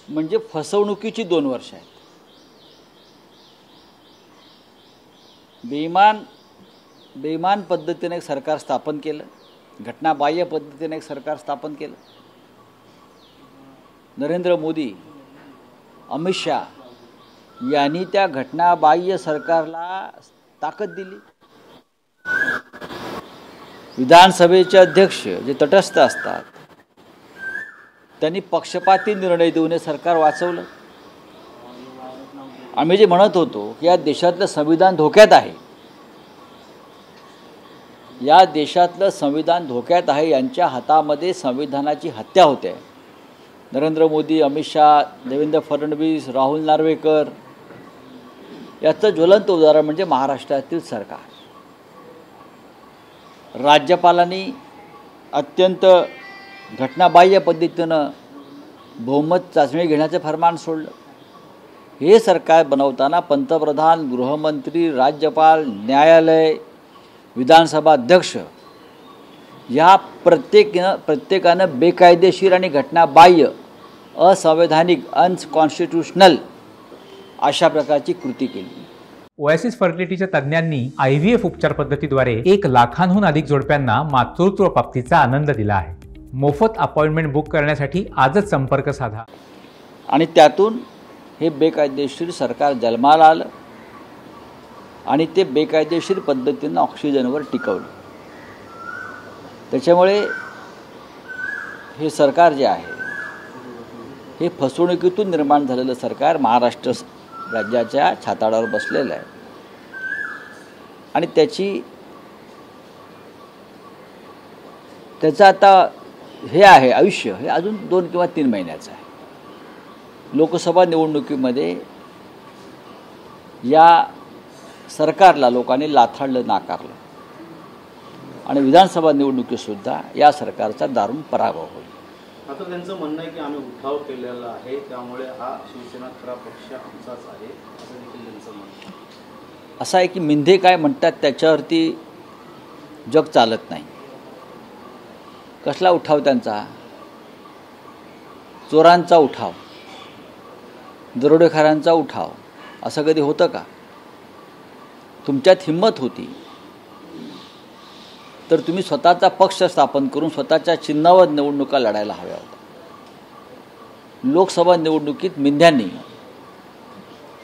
म्हणजे फसवणुकीची 2 वर्ष आहेत. बेईमान पद्धतीने एक सरकार स्थापन केलं, घटनाबाह्य पद्धतीने एक सरकार स्थापन केलं. नरेंद्र मोदी, अमित शाह यांनी त्या घटनाबाह्य सरकारला ताकद दिली. विधानसभेचे अध्यक्ष जे तटस्थ असतात त्यांनी पक्षपाती निर्णय देऊन हे सरकार वाचवलं. आम्ही जे म्हणत होतो की या देशातलं संविधान धोक्यात आहे, या देशातलं संविधान धोक्यात आहे, यांच्या हातामध्ये संविधानाची हत्या होते. नरेंद्र मोदी, अमित शाह, देवेंद्र फडणवीस, राहुल नार्वेकर याचं ज्वलंत उदाहरण म्हणजे महाराष्ट्रातील सरकार. राज्यपालांनी अत्यंत घटनाबाह्य पद्धतीनं बहुमत चाचणी घेण्याचे फरमान सोडलं. हे सरकार बनवताना पंतप्रधान, गृहमंत्री, राज्यपाल, न्यायालय, विधानसभा अध्यक्ष या प्रत्येकानं बेकायदेशीर आणि घटनाबाह्य, असंवैधानिक, अनकॉन्स्टिट्यूशनल अशा प्रकारची कृती केली. ओएसिस फर्टिलिटीच्या तज्ज्ञांनी IVF उपचार पद्धतीद्वारे 1 लाखांहून अधिक जोडप्यांना मातृत्व प्राप्तीचा आनंद दिला आहे. मोफत अपॉइंटमेंट बुक करण्यासाठी आजच संपर्क साधा. आणि त्यातून हे बेकायदेशीर सरकार जन्माला आलं आणि ते बेकायदेशीर पद्धतीनं ऑक्सिजनवर टिकवलं. त्याच्यामुळे हे सरकार जे आहे हे फसवणुकीतून निर्माण झालेलं सरकार महाराष्ट्र राज्याच्या छाताडावर बसलेलं आहे. आणि त्याचं आता हे आहे आयुष्य हे अजून 2 किंवा 3 महिन्याचं आहे. लोकसभा निवडणुकीमध्ये या सरकारला लोकांनी लाथाडलं, नाकारलं आणि विधानसभा निवडणुकीतसुद्धा या सरकारचा दारुण पराभव होईल. आता त्यांचं म्हणणं आहे की आम्ही उठाव केलेला आहे, त्यामुळे हा शिवसेना खरा पक्ष आमचाच आहे, असं देखील त्यांचं म्हणणं. असं आहे की मिंधे काय म्हणतात त्याच्यावरती जग चालत नाही. कसला उठाव त्यांचा? चोरांचा उठाव, दरोडेखोरांचा उठाव. असं कधी होतं का? तुमच्यात हिंमत होती तर तुम्ही स्वतःचा पक्ष स्थापन करून स्वतःच्या चिन्हावर निवडणुका लढायला हव्या होत्या. लोकसभा निवडणुकीत मिंध्यांनी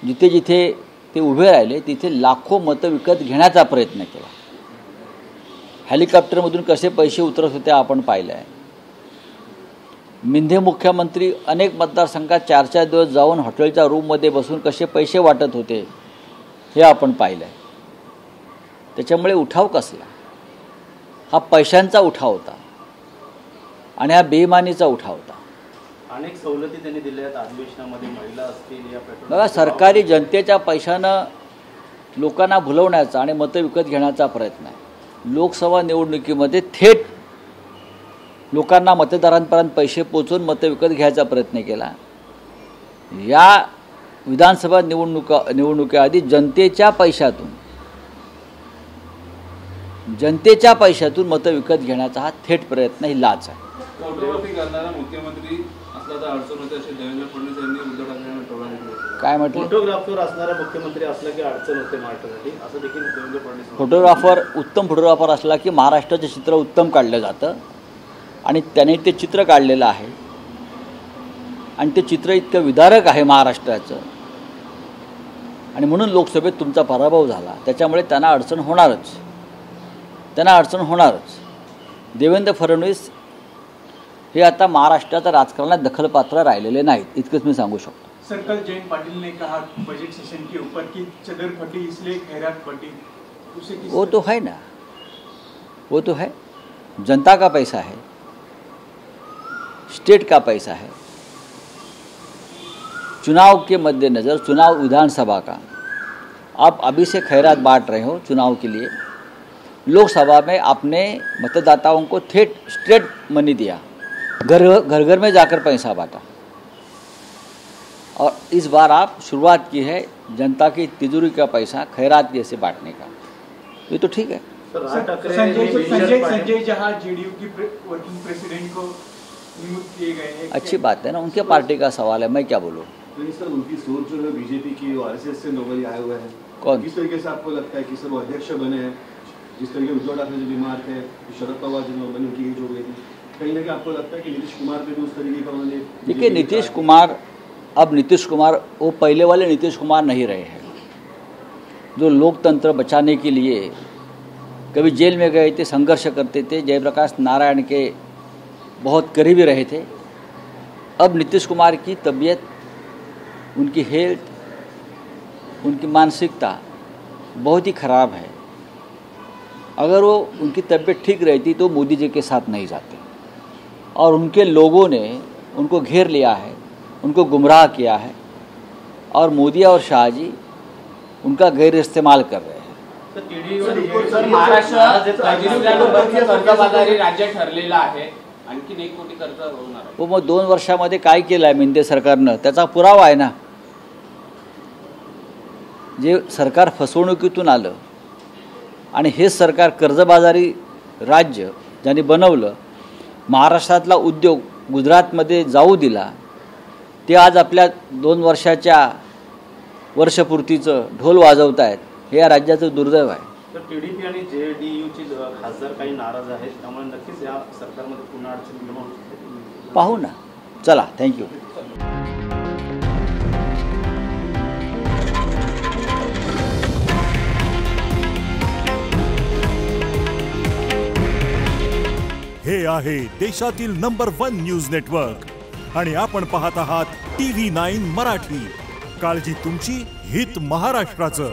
जिथे जिथे ते उभे राहिले तिथे लाखो मतं विकत घेण्याचा प्रयत्न केला. हेलिकॉप्टरमधून कसे पैसे उतरत होते आपण पाहिलं आहे. मिंधे मुख्यमंत्री अनेक मतदारसंघात 4-4 दिवस जाऊन हॉटेलच्या रूममध्ये बसून कसे पैसे वाटत होते हे आपण पाहिलं आहे. त्याच्यामुळे उठाव कसला? हा पैशांचा उठाव होता आणि हा बेईमानीचा उठाव होता. अनेक सवलती त्यांनी दिल्या आहेत अधिवेशनामध्ये, महिला असतील या बघा, सरकारी जनतेच्या पैशानं लोकांना भुलवण्याचा आणि मतं विकत घेण्याचा प्रयत्न आहे. लोकसभा निवडणुकीमध्ये थेट लोकांना, मतदारांपर्यंत पैसे पोचवून मतं विकत घ्यायचा प्रयत्न केला. या विधानसभा निवडणुकीआधी जनतेच्या पैशातून मतं विकत घेण्याचा हा थेट प्रयत्न, ही लाच आहे. फोटोग्राफी करणारा मुख्यमंत्री असला तर अडचण होते असे देवेंद्र फडणवीस यांनी उद्धव ठाकरेंना टोला. काय म्हटलं? फोटोग्राफर असणारा मुख्यमंत्री असला की अडचण होते महाराष्ट्रासाठी, असं देखील देवेंद्र फडणवीस. उत्तम फोटोग्राफर असला की महाराष्ट्राचं चित्र उत्तम काढलं जातं आणि त्याने ते चित्र काढलेलं आहे आणि ते चित्र इतकं विदारक आहे महाराष्ट्राचं आणि म्हणून लोकसभेत तुमचा पराभव झाला. त्याच्यामुळे त्यांना अडचण होणारच. देवेंद्र फडणवीस हे आता महाराष्ट्राच्या राजकारणात दखलपात्र राहिलेले नाहीत, इतकंच मी सांगू शकतो. सर, कल जयंत पाटिल ने कहा बजट सेशन के ऊपर कि चदर फटी इसलिए खैरात फटी, उसे वो तो है ना, वो तो है. जनता का पैसा है, स्टेट का पैसा है. चुनाव के मद्देनज़र, चुनाव विधानसभा का, आप अभी से खैरात बांट रहे हो चुनाव के लिए. लोकसभा में अपने मतदाताओं को स्ट्रेट मनी दिया, घर में जाकर पैसा बांटा और इस बार आप शुरुआत की है जनता की तिजोरी का पैसा खैरात जैसे बांटने का. ये तो ठीक है. संजय जहां जेडीयू की वर्किंग प्रेसिडेंट को नियुक्त किए गए हैं। अच्छी बात है ना, उनके पार्टी का सवाल है, मैं क्या बोलूँ। नहीं सर, उनकी सोच जो है बीजेपी की, आरएसएस से नोबल आए हुए हैं। कौन? किस तरीके से आपको लगता है कि सर वो अध्यक्ष बने हैं, जिस तरीके उद्धव ठाकरे जो बीमार थे, शरद पवार जो नॉर्मली उनकी एज हो गई थी, कहीं ना कहीं आपको लगता है कि नीतीश कुमार पे भी उस तरीके का उन्होंने? देखिए नीतीश कुमार, अब नीतीश कुमार वो पहले वाले नीतीश कुमार नहीं रहे हैं जो लोकतंत्र बचाने के लिए कभी जेल में गए थे, संघर्ष करते थे, जयप्रकाश नारायण के बहुत करीबी रहे थे। अब नीतीश कुमार की तबीयत, उनकी हेल्थ, उनकी मानसिकता बहुत ही ख़राब है। अगर वो उनकी तबीयत ठीक रहती तो मोदी जी के साथ नहीं जाते, और उनके लोगों ने उनको घेर लिया है, उनको गुमराह किया है, और मोदी और शाह जी उनका गैर इस्तेमाल कर रहे हैं। सर, महाराष्ट्र कर्जबाजारी राज्य ठरलेलं आहे, आणखीन 1 कोटी कर्ज होणार आहे। वो मग 2 वर्षामध्ये काय केलं आहे मिंदे सरकारनं, त्याचा पुरावा आहे ना। जे सरकार फसवणुकीतून आलं आणि हे सरकार कर्जबाजारी राज्य ज्यांनी बनवलं, महाराष्ट्रातला उद्योग गुजरातमध्ये जाऊ दिला, ते आज आपल्या 2 वर्षाच्या वर्षपूर्तीचं ढोल वाजवत आहेत, हे या राज्याचं दुर्दैव आहे। तर टीडीपी आणि जेडीयूची खासदार काही नाराज आहेत, त्यामुळे नक्कीच या सरकारमध्ये पुन्हा अडचण निर्माण होऊ शकते। पाहू ना, चला, थँक्यू। हे आहे देशातील नंबर 1 न्यूज नेटवर्क आणि आपण पाहत आहात TV9 मराठी। काळजी तुमची, हित महाराष्ट्राचं।